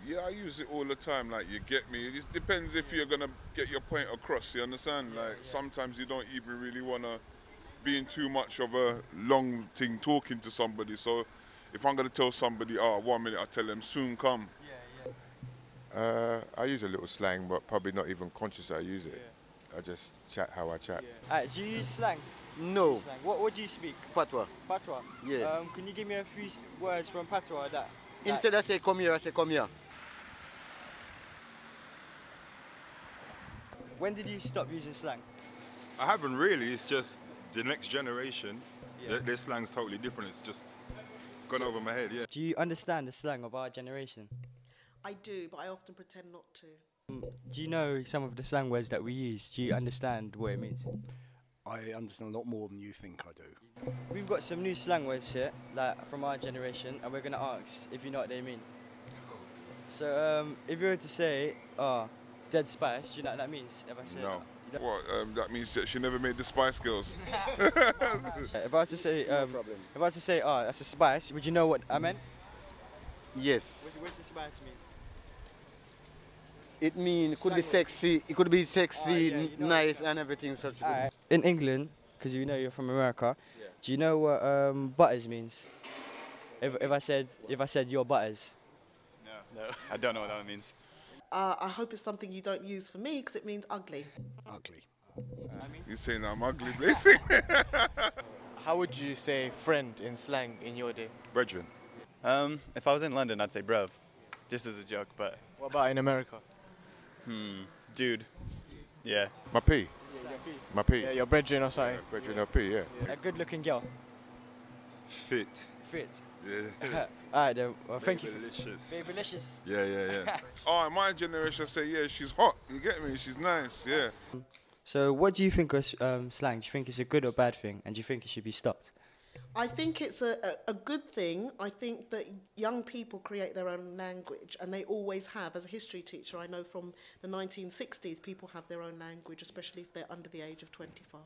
Yeah, I use it all the time. Like, you get me. It just depends if you're gonna get your point across. You understand? Like, sometimes you don't even really wanna be in too much of a long thing talking to somebody. So, if I'm gonna tell somebody, oh, 1 minute, I tell them soon come. I use a little slang, but probably not even conscious that I use it. I just chat how I chat. Do you use slang? Do you No, use slang? What do you speak? patois. Patois. Yeah. Can you give me a few words from patois that? Instead I say come here, I say come here. When did you stop using slang? I haven't really. It's just the next generation. Yeah. Their slang's totally different. It's just gone over my head. Yeah. Do you understand the slang of our generation? I do, but I often pretend not to. Do you know some of the slang words that we use? Do you understand what it means? I understand a lot more than you think I do. We've got some new slang words here, like from our generation, and we're gonna ask if you know what they mean. So, if you were to say, dead spice, do you know what that means? If I say No. that? What? That means that she never made the Spice Girls. If I was to say, that's a spice, would you know what I meant? Yes. What's the spice mean? It means it could be Slang sexy, it could be sexy, yeah, you know nice and everything such. Alright. In England, because you know you're from America, do you know what butters means? If I said your butters. No, I don't know what that means. I hope it's something you don't use for me because it means ugly. Ugly. You're saying I'm ugly, basically. How would you say friend in slang in your day? Brethren. If I was in London, I'd say bruv, just as a joke. But What about in America? dude, yeah. My P. My P. Yeah, your brethren or something. Brethren of P, yeah. A good-looking girl. Fit. Fit. Yeah. Alright then. Well, thank you. Delicious. Babylicious. Yeah. Oh, my generation say, yeah, she's hot. You get me? She's nice, yeah. So, what do you think of slang? Do you think it's a good or bad thing, and do you think it should be stopped? I think it's a good thing. I think that young people create their own language, and they always have. As a history teacher, I know from the 1960s, people have their own language, especially if they're under the age of 25.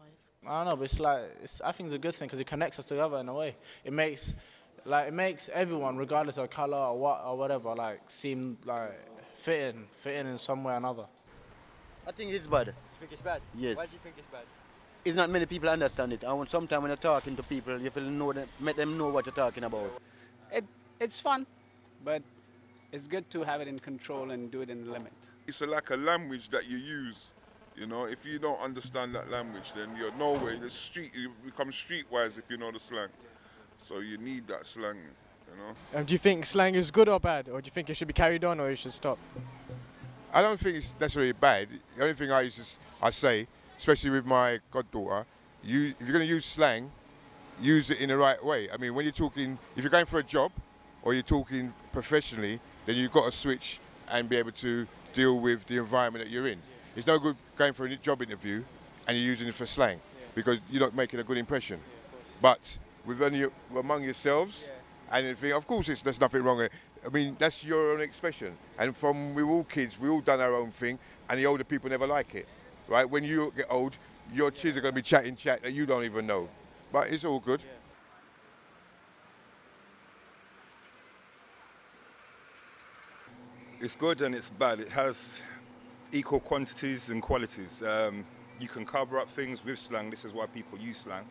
I don't know, but I think it's a good thing because it connects us together in a way. It makes everyone, regardless of color or whatever, like seem like fitting in some way or another. I think it's bad. Do you think it's bad? Yes. Why do you think it's bad? It's not many people understand it. And sometimes when you're talking to people, you feel know them, make them know what you're talking about. It's fun, but it's good to have it in control and do it in the limit. It's like a language that you use. You know, if you don't understand that language, then you're nowhere. You become streetwise if you know the slang. So you need that slang, you know. Do you think slang is good or bad? Or do you think it should be carried on or it should stop? I don't think it's necessarily bad. The only thing I say, especially with my goddaughter, if you're going to use slang, use it in the right way. I mean, when you're talking, if you're going for a job or you're talking professionally, then you've got to switch and be able to deal with the environment that you're in. It's no good going for a job interview and you're using it for slang because you're not making a good impression. But among yourselves and everything, of course there's nothing wrong with it. I mean, that's your own expression. And we're all kids, we all done our own thing, and the older people never like it. Right? When you get old, your kids are going to be chatting chat that you don't even know. But it's all good. It's good and it's bad. It has equal quantities and qualities. You can cover up things with slang. This is why people use slang.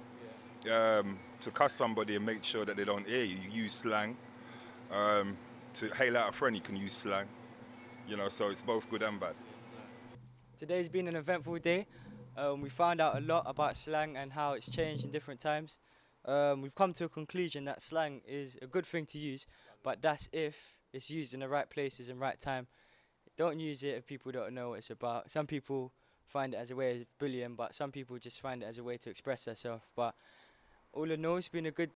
To cuss somebody and make sure that they don't hear you, you use slang. To hail out a friend, you can use slang. You know, so it's both good and bad. Today's been an eventful day. We found out a lot about slang and how it's changed in different times. We've come to a conclusion that slang is a good thing to use, but that's if it's used in the right places and right time. Don't use it if people don't know what it's about. Some people find it as a way of bullying, but some people just find it as a way to express themselves. But all in all, it's been a good